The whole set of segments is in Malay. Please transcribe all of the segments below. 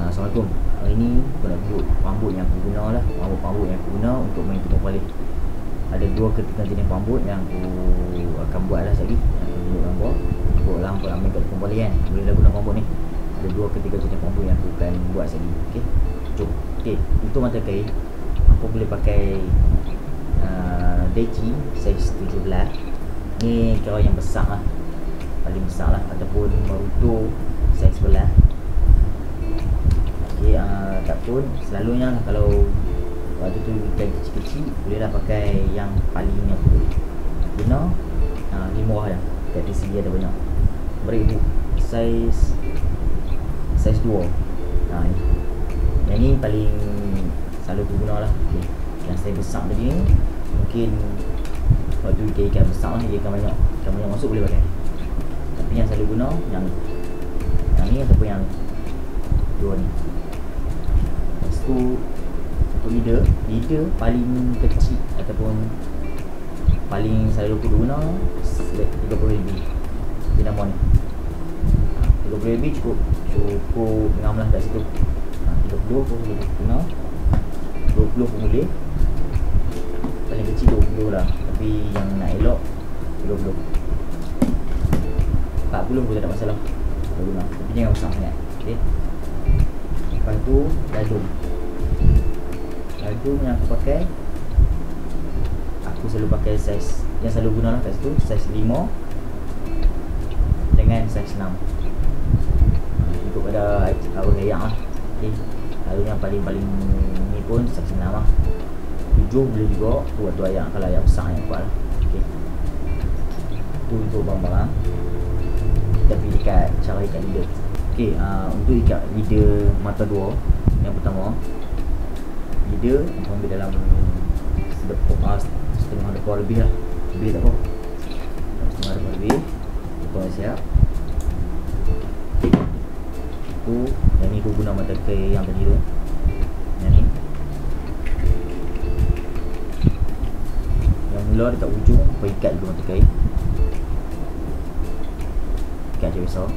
Assalamualaikum. Hari ni aku nak tunjuk rambut yang aku guna lah. Rambut yang aku guna untuk main tukar balik. Ada dua ketiga jenis rambut yang aku akan buat lah sekali. Aku tunjuk gambar. Ikut lah untuk main kat tukar balik kan. Boleh lah guna rambut ni. Ada dua ketiga jenis rambut yang aku akan buat sekali. Okay, jom. Okay, untuk mata kain aku boleh pakai Deci size 17. Ni kira yang besar lah, paling besar lah. Ataupun Maruto size 11. Okay, tak pun selalunya lah, kalau waktu tu kain kecil-kecil bolehlah pakai yang paling aku guna. Ni murah dah, kat TCB ada banyak. Beribu size 2. Ni yang ni paling selalu aku guna lah. Okay, yang size besar tadi ni mungkin waktu ikan besar lah, dia akan banyak masuk, boleh pakai. Tapi yang selalu guna yang ni ataupun yang dua ni. Lepas tu untuk leader paling kecil ataupun paling selalu aku guna 30,000 dia nama ni. 30,000 cukup ngam lah kat situ. 30 pun boleh guna, 20 pun boleh, paling kecil 20 lah. Tapi yang nak elok 30, 40 pun tak ada masalah kalau guna, tapi jangan besar sangat. Okay, lepas tu gadung yang aku pakai, aku selalu pakai size yang selalu guna lah kat situ, size 5 dengan size 6. Ikut pada arus layak lah. Okay, lalu yang paling ni pun size 6 lah. 7 boleh juga, tu ayam kalau yang besar yang kuat lah. Okay, tu untuk barang-barang. Kita pergi dekat cara ikat leader. Okay, untuk ikat leader mata dua, yang pertama leader aku ambil dalam setengah depa lebih lah. Lebih tak apa, setengah depa lebih. Kita siap. Tu yang ni aku guna mata kain yang tadi tu. Yang ni yang mula dekat ujung, aku ikat dulu mata kain. Ikat je besar.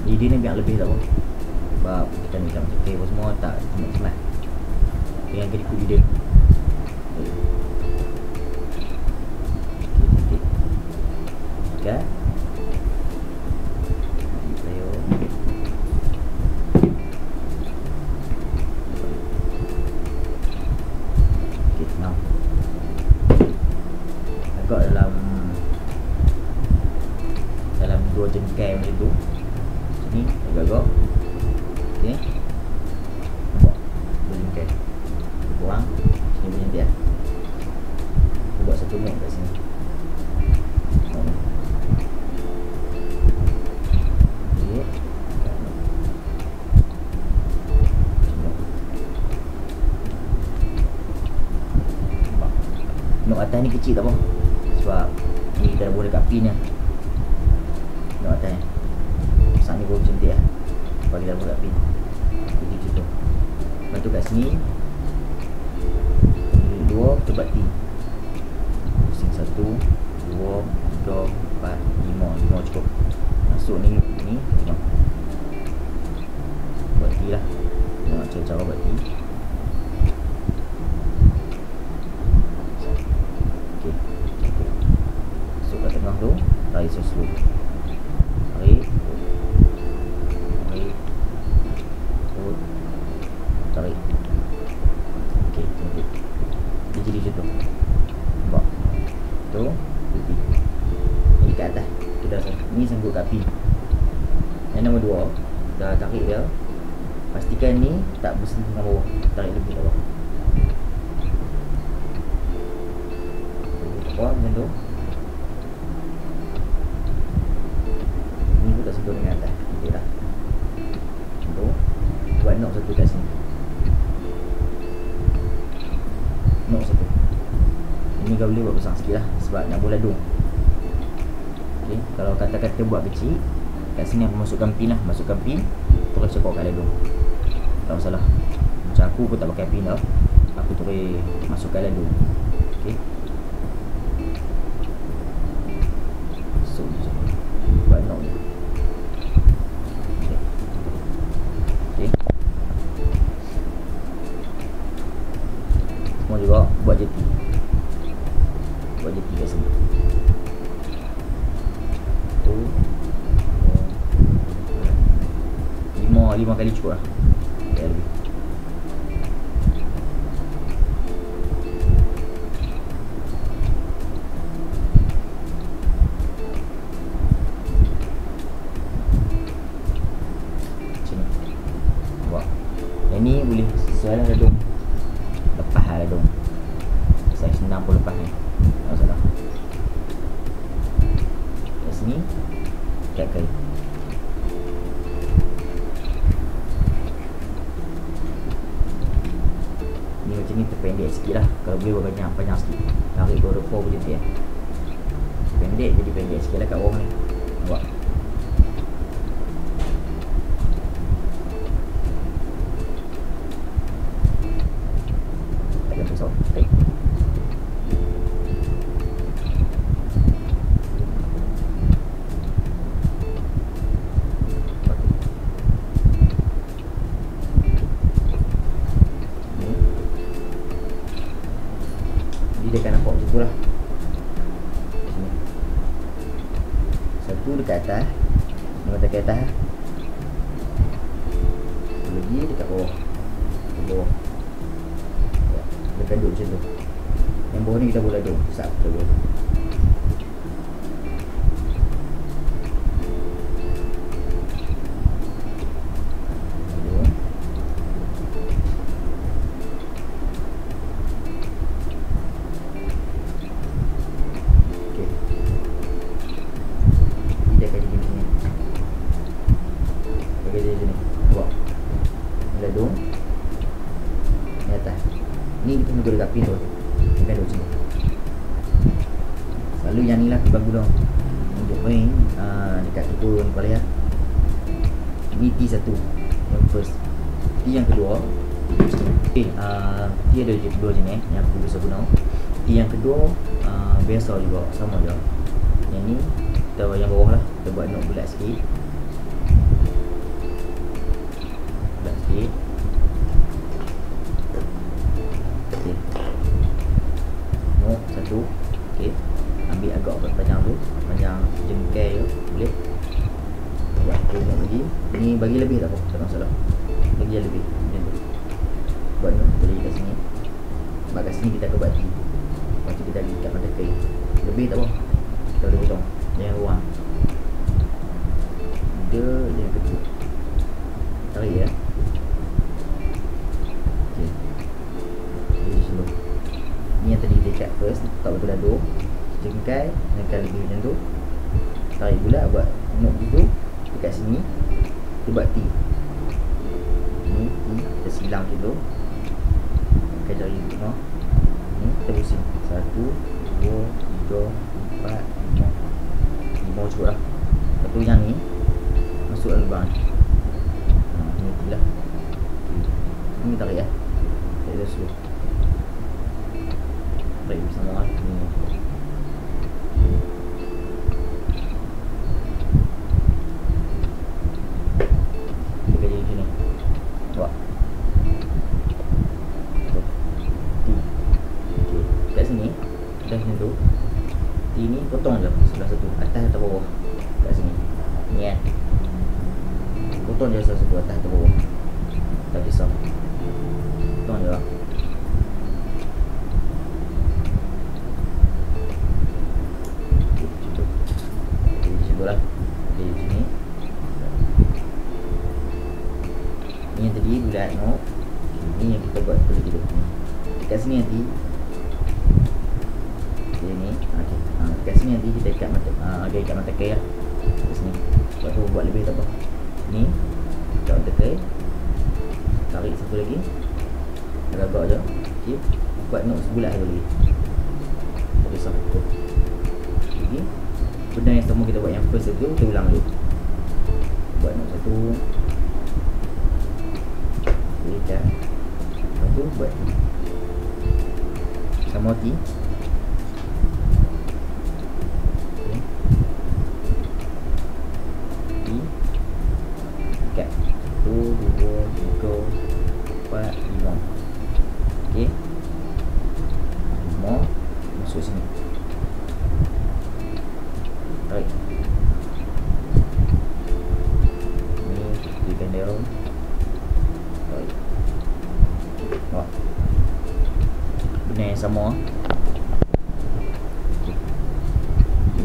Leader ni biar lebih tak apa, sebab kita ni macam kain apa semua tak cemat-cemat dengan kedikut leader. Okay, agak dalam 2 jengkai macam tu. Ni agak-agak. Okay, nampak 2 jengkai kurang. Sini punya dia aku buat 1 mek kat sini. Nok atas ni kecil tak apa, sebab ni kita dah boleh dekat pin lah. Nok atas ni besar ni pun cantik lah, sebab kita dah boleh dekat pin. Jadi macam tu. Lepas tu kat sini 2 kita buat T. Pusing 1 2 3 4 5 cukup. Masuk ni tengok, buat T lah. Tengok cara buat T. Tu tarik slow, tarik, tarik. Okey, cantik. Dia jadi macam tu. Nampak? Tu putih. Ni kat atas tu dah ni sangkut kat pin. Yang nombor 2 dah tarik dia. Pastikan ni tak bersih dengan bawah. Tarik lebih bawah. Buat macam tu. Tak sentuh dengan atas. Okey dah. Tu buat knob satu kat sini. Knob satu. Ini kau boleh buat besar sikit lah, sebab nak buat ladung. Okey, kalau kata-kata buat kecil, kat sini aku masukkan pin lah. Masukkan pin, terus cekok kat ladung. Tak masalah. Macam aku tak pakai pin dah, aku terus masukkan ladung. Okey, Kat sini. Tu. 5 kali cukup lah. Tak lebih. Macam ni. Nampak? Yang ni boleh sesuai lah ladung. Lepas lah ladung. Saiz 60 lepas ni. Tak masalah. Kat sini. Kat kali. Ni macam ni terpendek sikit lah. Kalau boleh buat panjang sikit. Tarik berapa boleh dia. Pendek jadi pendek sikit lah kat bawah ni. Nampak? Tak ada pisau. Okay. Dia akan nampak macam tu lah. Sini. Satu dekat atas. Ni mata ke atas. Satu lagi dekat bawah. Dekat bawah. Dia akan duduk macam tu. Yang bawah ni kita boleh duduk. Sap kita boleh. Ladung ni atas. Ni kita duduk dekat pintu. Kita duduk sini. Selalu yang ni lah bagus dah untuk main dekat turun kepala ya. Ni T1 yang first. T yang kedua. T ada dua jenis yang aku biasa guna. T yang kedua biasa juga, sama je. Yang ni kita yang bawah lah. Kita buat nok bulat sikit. Sikit. Okey. Nok satu. Okey. Ambil agak panjang tu, panjang jengkai tu, boleh. Buat nok lagi. Ni bagi lebih tak apa, tak masalah. Bagi lebih macam tu. Buat nok satu lagi kat sini. Sebab kat sini kita akan buat T. Lepas tu kita ikat pada kain. Lebih tak apa. Kita boleh potong. Jangan ruang. Dia yang kecil. Tarik ya. Ni yang tadi kita ikat first, tak betul dadu. Jengkai, jengkai lebih macam tu. Tarik pula buat nok gitu. Dekat sini kita buat T. Ni T, kita silang macam tu. Pakai jari tengah. Ni kita pusing. 1, 2, 3, 4, 5. 5 cukup lah. Lepas tu yang ni masuk dalam lubang ni. Ni T lah. Ni tarik ya. Tarik dah slow. Baik bersama lah. Kita jadi macam ni. Buat T. Okay. Kat sini dah macam tu. T ni potong je sebelah satu, atas atau bawah. Kat sini ni kan, potong je sebelah satu, atas atau bawah. Tak kisah, potong je lah. Lah. Di sini. Ni yang tadi bulat nok. Ni yang kita buat perlu hidup ni. Dekat sini nanti. Ini. Okey. Dekat sini nanti kita ikat mata ikat mata kai lah. Dekat sini. Buat tu buat lebih tak apa. Ni ikat mata kai. Tarik satu lagi. Agak-agak je. Okey. Buat nok sebulat lagi. Tak kisah. Lagi. Benda yang sama kita buat yang first tu, kita ulang dulu. Buat nok satu. Ikat. Lepas tu buat sama T. Okay. T. Ikat. 1, 2, 3, 4, 5. Okey. 5 masuk sini.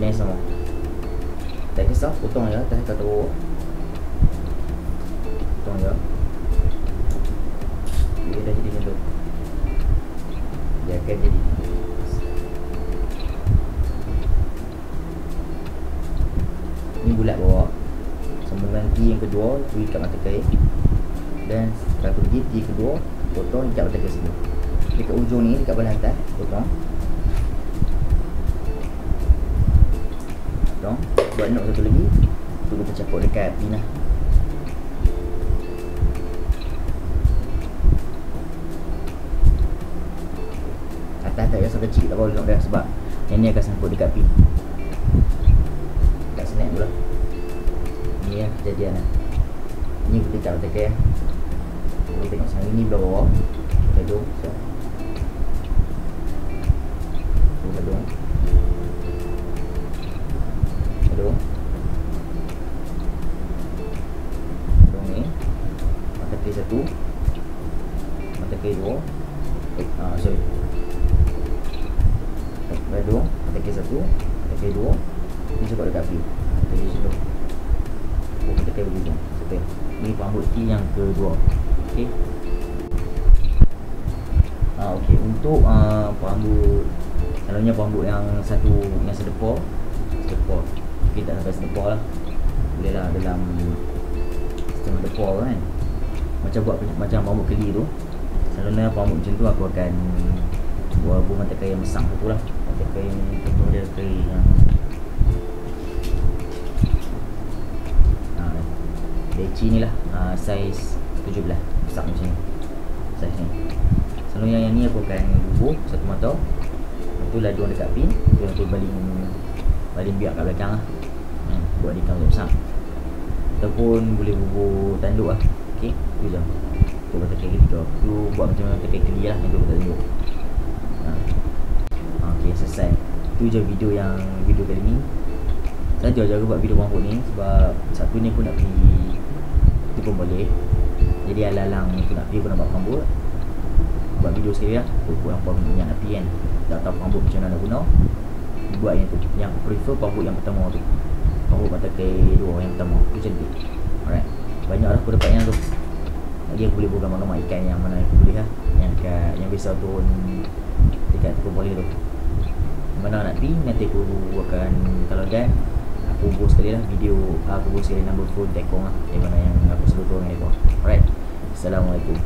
Sini sama. Tak kisah, potong ya, tak kata bawah. Potong ya. Dia dah jadi macam tu. Dia akan jadi. Ni bulat bawah. Sambungan T yang kedua, tu ikat mata kain. Dan satu lagi T kedua, potong ikat mata kain sini. Dekat ujung ni, dekat belah atas, potong. Potong. Buat knot satu lagi. Tunggu tercapuk dekat pin lah. Atas tak rasa kecil, tak boleh knot dah sebab yang ni akan sangkut dekat pin. Dekat snap pula. Ni yang kejadian lah. Ni kita ikat mata kain. Kita tengok sekarang ni belah bawah. Kita dong. Kita dong. Dong ni mata kain satu, mata kain dua, sorry, dong mata kain satu, mata kain dua, ni cukup dekat api. Mata kain sini, mata kain begitu. Settle. Ni rambut T yang kedua. Okey. Okey, untuk rambut, selalunya rambut yang satu, yang sedepor. Kita tak sampai sedepor lah, boleh lah dalam setengah depor kan. Macam buat macam rambut keli tu, selalunya rambut macam tu aku akan buat mata kain yang besar tu lah. Mata kain contoh dia kain yang leci ni lah, saiz 17 besar macam ni saiz ni. Selalunya yang ni aku akan bubuh satu mata, lepas tu ladung dekat pin, tu yang tu baling biar kat belakang lah. Buat dia kamera besar, ataupun boleh bubuh tanduk lah. Ok, tu je tu mata kain ketiga. Tu buat macam mata kain keli lah, yang tu kita tunjuk. Ok, selesai. Tu je video kali ni. Saya jaga buat video rambut ni sebab satu ni aku nak pergi tu pun boleh. Jadi alang-alang aku nak pergi, aku nak buat rambut, buat video sekali lah. Aku apa minyak api kan, tak tahu rambut macam mana nak guna, buat yang tu. Yang aku prefer rambut yang pertama tu, rambut mata kain dua yang pertama tu cantik. Alright, banyak dah aku dapat yang tu. Lagi aku boleh buat gambar-gambar ikan yang mana aku boleh lah, yang dekat, yang biasa turun dekat tu boleh tu. Mana nak pergi, nanti aku akan, kalau dah aku buat sekali lah video, aku buat sekali number phone tekong lah, yang mana yang aku selalu turun dengan mereka. Alright, Assalamualaikum.